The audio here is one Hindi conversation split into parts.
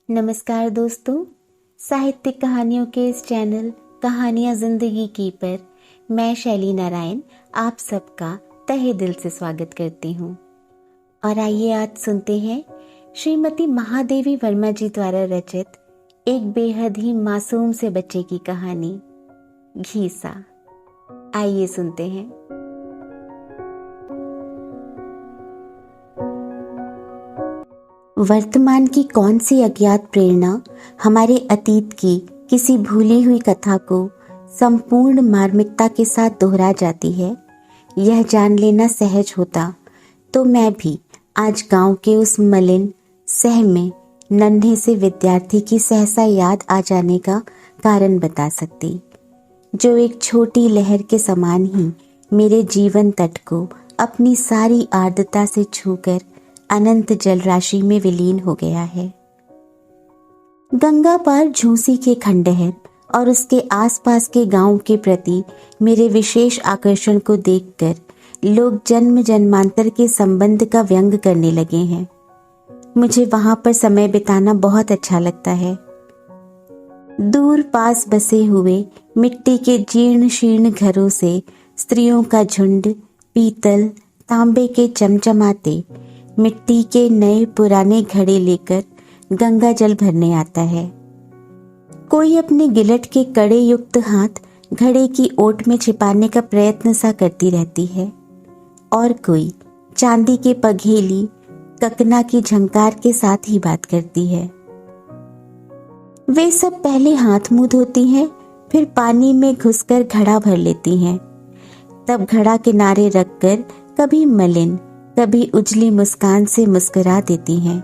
नमस्कार दोस्तों, साहित्यिक कहानियों के इस चैनल कहानियां जिंदगी की पर मैं शैली नारायण आप सबका तहे दिल से स्वागत करती हूँ। और आइए आज सुनते हैं श्रीमती महादेवी वर्मा जी द्वारा रचित एक बेहद ही मासूम से बच्चे की कहानी घीसा। आइए सुनते हैं। वर्तमान की कौन सी अज्ञात प्रेरणा हमारे अतीत की किसी भूली हुई कथा को संपूर्ण मार्मिकता के साथ दोहरा जाती है, यह जान लेना सहज होता तो मैं भी आज गांव के उस मलिन सह में नन्हे से विद्यार्थी की सहसा याद आ जाने का कारण बता सकती, जो एक छोटी लहर के समान ही मेरे जीवन तट को अपनी सारी आर्द्रता से छूकर अनंत जल राशि में विलीन हो गया है। गंगा पार झूसी के खंडहर और उसके आसपास के गांव के प्रति मेरे विशेष आकर्षण को देखकर लोग जन्म जन्मांतर के संबंध का व्यंग करने लगे हैं। मुझे वहां पर समय बिताना बहुत अच्छा लगता है। दूर पास बसे हुए मिट्टी के जीर्ण शीर्ण घरों से स्त्रियों का झुंड पीतल तांबे के चमचमाते मिट्टी के नए पुराने घड़े लेकर गंगा जल भरने आता है। कोई अपने गिलट के कड़े युक्त हाथ घड़े की ओट में छिपाने का प्रयत्न सा करती रहती है, और कोई चांदी के पघेली ककना की झंकार के साथ ही बात करती है। वे सब पहले हाथ मुंह धोती हैं, फिर पानी में घुसकर घड़ा भर लेती हैं, तब घड़ा किनारे रखकर कभी मलिन कभी उजली मुस्कान से मुस्कुरा देती हैं।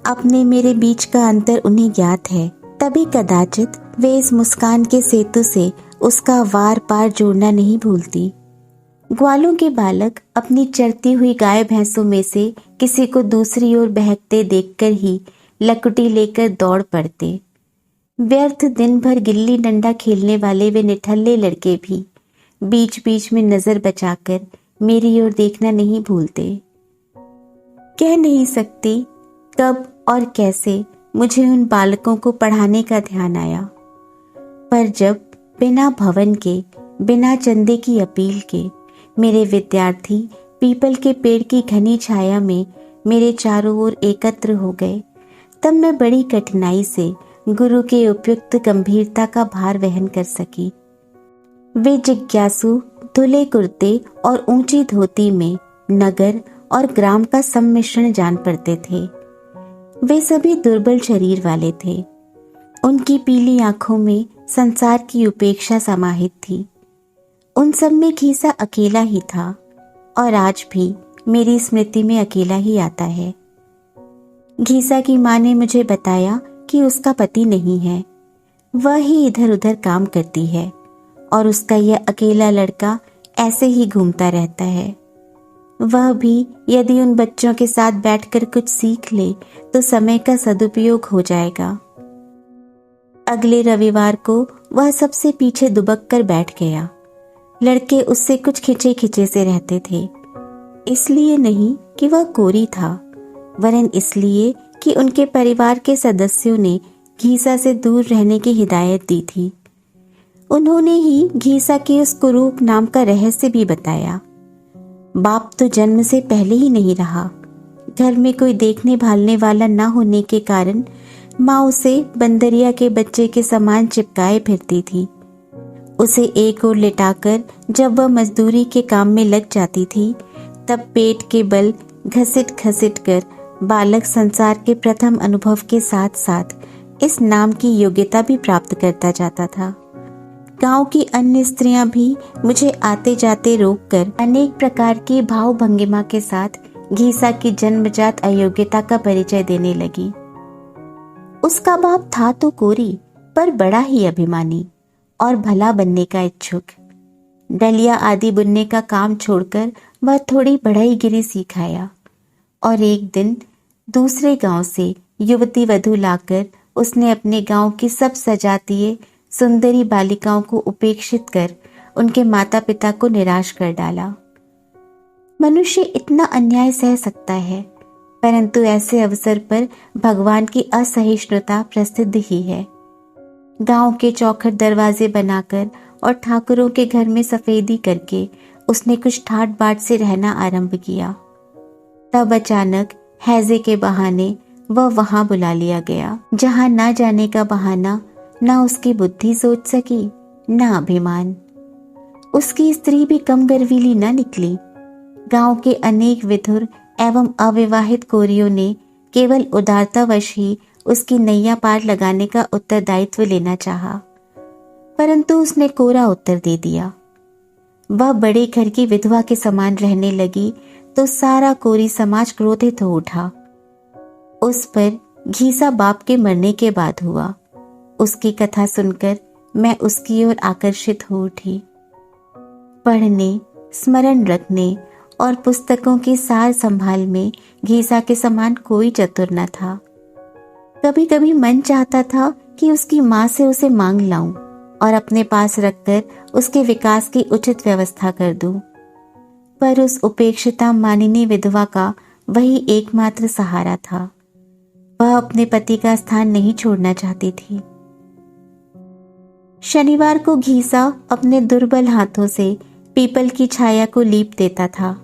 अपने मेरे बीच का अंतर उन्हें ज्ञात है, तभी कदाचित वे इस मुस्कान के सेतु से उसका वार पार जोड़ना नहीं भूलती। ग्वालों के बालक अपनी चरती हुई गाय भैंसों में से किसी को दूसरी ओर बहकते देखकर ही लकुटी लेकर दौड़ पड़ते। व्यर्थ दिन भर गिल्ली डंडा खेलने वाले वे निठल्ले लड़के भी बीच बीच में नजर बचाकर मेरी ओर देखना नहीं भूलते। कह नहीं सकती कब और कैसे मुझे उन बालकों को पढ़ाने का ध्यान आया, पर जब बिना भवन के बिना चंदे की अपील के मेरे विद्यार्थी पीपल के पेड़ की घनी छाया में मेरे चारों ओर एकत्र हो गए, तब मैं बड़ी कठिनाई से गुरु के उपयुक्त गंभीरता का भार वहन कर सकी। वे जिज्ञासु धुले कुर्ते और ऊंची धोती में नगर और ग्राम का सम्मिश्रण जान पड़ते थे। वे सभी दुर्बल शरीर वाले थे। उनकी पीली आंखों में संसार की उपेक्षा समाहित थी। उन सब में घीसा अकेला ही था, और आज भी मेरी स्मृति में अकेला ही आता है। घीसा की मां ने मुझे बताया कि उसका पति नहीं है, वह ही इधर उधर काम करती है, और उसका यह अकेला लड़का ऐसे ही घूमता रहता है। वह भी यदि उन बच्चों के साथ बैठकर कुछ सीख ले तो समय का सदुपयोग हो जाएगा। अगले रविवार को वह सबसे पीछे दुबक कर बैठ गया। लड़के उससे कुछ खिंचे खिंचे से रहते थे, इसलिए नहीं कि वह कोरी था, वरन इसलिए कि उनके परिवार के सदस्यों ने घीसा से दूर रहने की हिदायत दी थी। उन्होंने ही घीसा के उस कुरूप नाम का रहस्य भी बताया। बाप तो जन्म से पहले ही नहीं रहा। घर में कोई देखने भालने वाला न होने के कारण माँ उसे बंदरिया के बच्चे के समान चिपकाए फिरती थी। उसे एक ओर लेटाकर जब वह मजदूरी के काम में लग जाती थी, तब पेट के बल घसीट घसीट कर बालक संसार के प्रथम अनुभव के साथ साथ इस नाम की योग्यता भी प्राप्त करता जाता था। गांव की अन्य स्त्रियां भी मुझे आते जाते रोककर अनेक प्रकार की भाव भंगिमा के साथ घीसा की जन्मजात अयोग्यता का परिचय देने लगी। उसका बाप था तो कोरी, पर बड़ा ही अभिमानी और भला बनने का इच्छुक। डलिया आदि बुनने का काम छोड़कर वह थोड़ी बढ़ईगिरी सीख आया, और एक दिन दूसरे गांव से युवती वधू लाकर उसने अपने गांव की सब सजातीय सुंदरी बालिकाओं को उपेक्षित कर उनके माता पिता को निराश कर डाला। मनुष्य इतना अन्याय सह सकता है, परंतु ऐसे अवसर पर भगवान की असहिष्णुता प्रसिद्ध ही है। गांव के चौखट दरवाजे बनाकर और ठाकुरों के घर में सफेदी करके उसने कुछ ठाट बाट से रहना आरंभ किया। तब अचानक हैजे के बहाने वह वहां बुला लिया गया, जहां ना जाने का बहाना ना उसकी बुद्धि सोच सकी ना अभिमान। उसकी स्त्री भी कम गर्वीली न निकली। गांव के अनेक विधुर एवं अविवाहित कोरियों ने केवल उदारतावश ही उसकी नैया पार लगाने का उत्तरदायित्व लेना चाहा, परंतु उसने कोरा उत्तर दे दिया। वह बड़े घर की विधवा के समान रहने लगी तो सारा कोरी समाज क्रोधित हो उठा। उस पर घीसा बाप के मरने के बाद हुआ। उसकी कथा सुनकर मैं उसकी ओर आकर्षित हो उठी। पढ़ने, स्मरण रखने और पुस्तकों के सार संभाल में घीसा के समान कोई चतुर न था। कभी कभी मन चाहता था कि उसकी माँ से उसे मांग लाऊं और अपने पास रखकर उसके विकास की उचित व्यवस्था कर दूं, पर उस उपेक्षिता मानिनी विधवा का वही एकमात्र सहारा था। वह अपने पति का स्थान नहीं छोड़ना चाहती थी। शनिवार को घीसा अपने दुर्बल हाथों से पीपल की छाया को लीप देता था।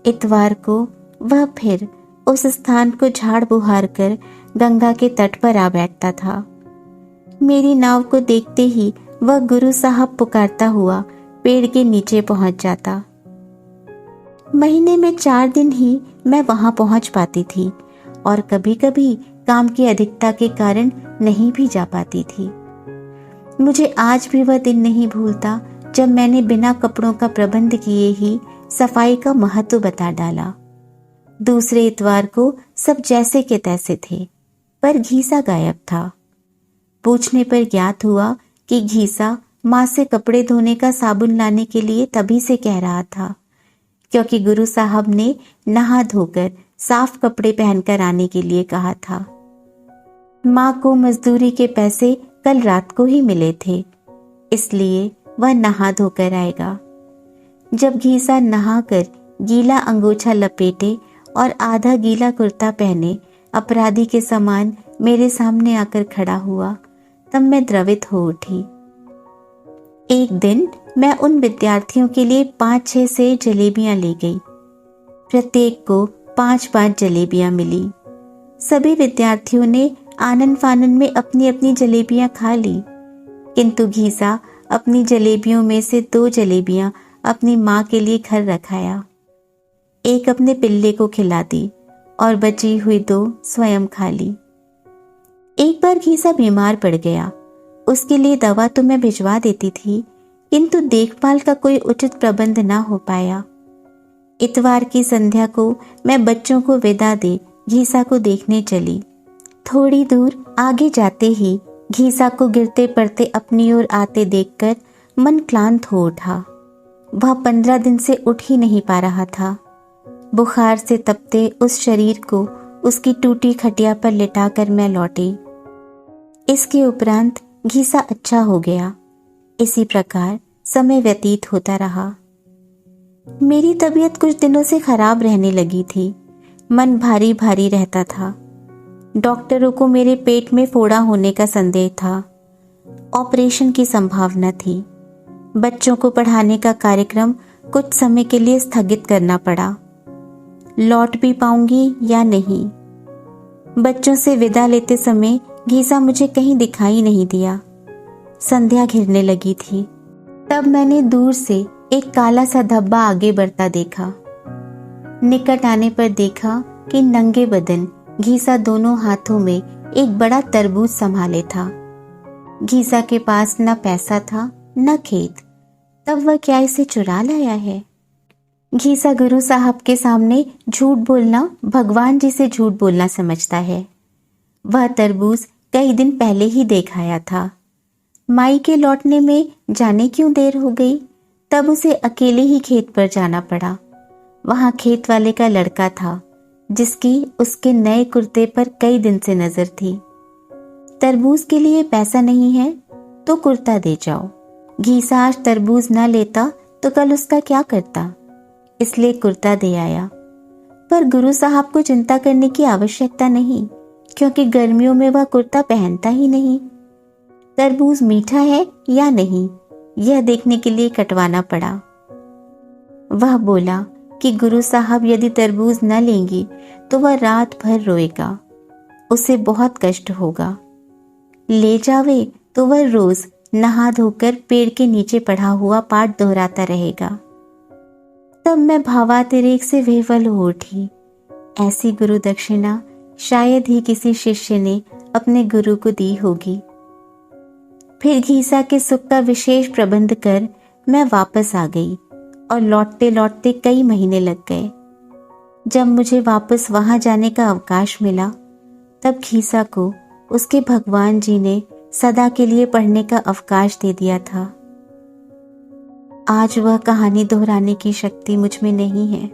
इतवार को वह फिर उस स्थान को झाड़ बुहार कर गंगा के तट पर आ बैठता था। मेरी नाव को देखते ही वह गुरु साहब पुकारता हुआ पेड़ के नीचे पहुंच जाता। महीने में 4 दिन ही मैं वहां पहुंच पाती थी और कभी कभी काम की अधिकता के कारण नहीं भी जा पाती थी। मुझे आज भी वह दिन नहीं भूलता जब मैंने बिना कपड़ों का प्रबंध किए ही सफाई का महत्व बता डाला। दूसरे इतवार को सब जैसे के तैसे थे, पर घीसा गायब था। पूछने पर ज्ञात हुआ कि घीसा माँ से कपड़े धोने का साबुन लाने के लिए तभी से कह रहा था, क्योंकि गुरु साहब ने नहा धोकर साफ कपड़े पहनकर आने के लिए कहा था। माँ को मजदूरी के पैसे कल रात को ही मिले थे, इसलिए वह नहा धोकर आएगा। जब घीसा नहाकर गीला अंगोछा लपेटे और आधा गीला कुर्ता पहने अपराधी के समान मेरे सामने आकर खड़ा हुआ, तब मैं द्रवित हो उठी। एक दिन मैं उन विद्यार्थियों के लिए 5-6 से जलेबियां ले गई। प्रत्येक को 5-5 जलेबियां मिली। सभी विद्यार्थियों ने आनन फानन में अपनी अपनी जलेबियां खा ली, किंतु घीसा अपनी जलेबियों में से 2 जलेबियां अपनी माँ के लिए घर रखाया। एक अपने पिल्ले को खिला दी और बची हुई 2 स्वयं खा ली। एक बार घीसा बीमार पड़ गया। उसके लिए दवा तो मैं भिजवा देती थी, किंतु देखभाल का कोई उचित प्रबंध ना हो पाया। इतवार की संध्या को मैं बच्चों को विदा दे घीसा को देखने चली। थोड़ी दूर आगे जाते ही घीसा को गिरते पड़ते अपनी ओर आते देखकर मन क्लांत हो उठा। वह 15 दिन से उठ ही नहीं पा रहा था। बुखार से तपते उस शरीर को उसकी टूटी खटिया पर लिटाकर मैं लौटी। इसके उपरांत घीसा अच्छा हो गया। इसी प्रकार समय व्यतीत होता रहा। मेरी तबीयत कुछ दिनों से खराब रहने लगी थी। मन भारी भारी रहता था। डॉक्टरों को मेरे पेट में फोड़ा होने का संदेह था। ऑपरेशन की संभावना थी। बच्चों को पढ़ाने का कार्यक्रम कुछ समय के लिए स्थगित करना पड़ा। लौट भी पाऊंगी या नहीं। बच्चों से विदा लेते समय घीसा मुझे कहीं दिखाई नहीं दिया। संध्या घिरने लगी थी। तब मैंने दूर से एक काला सा धब्बा आगे बढ़ता देखा। निकट आने पर देखा कि नंगे बदन घीसा दोनों हाथों में एक बड़ा तरबूज संभाले था। घीसा के पास न पैसा था न खेत, तब वह क्या इसे चुरा लाया है? घीसा गुरु साहब के सामने झूठ बोलना भगवान जी से झूठ बोलना समझता है। वह तरबूज कई दिन पहले ही देख आया था। माई के लौटने में जाने क्यों देर हो गई, तब उसे अकेले ही खेत पर जाना पड़ा। वहां खेत वाले का लड़का था, जिसकी उसके नए कुर्ते पर कई दिन से नजर थी। तरबूज के लिए पैसा नहीं है तो कुर्ता दे जाओ। घीसा आज तरबूज न लेता तो कल उसका क्या करता, इसलिए कुर्ता दे आया। पर गुरु साहब को चिंता करने की आवश्यकता नहीं, क्योंकि गर्मियों में वह कुर्ता पहनता ही नहीं। तरबूज मीठा है या नहीं, यह देखने के लिए कटवाना पड़ा। वह बोला कि गुरु साहब यदि तरबूज न लेंगी तो वह रात भर रोएगा, उसे बहुत कष्ट होगा। ले जावे तो वह रोज नहा धोकर पेड़ के नीचे पढ़ा हुआ पाठ दोहराता रहेगा। तब मैं भावातिरेक से विह्वल हो उठी। ऐसी गुरु दक्षिणा शायद ही किसी शिष्य ने अपने गुरु को दी होगी। फिर घीसा के सुख का विशेष प्रबंध कर मैं वापस आ गई और लौटते लौटते कई महीने लग गए। जब मुझे वापस वहां जाने का अवकाश मिला, तब घीसा को उसके भगवान जी ने सदा के लिए पढ़ने का अवकाश दे दिया था। आज वह कहानी दोहराने की शक्ति मुझ में नहीं है।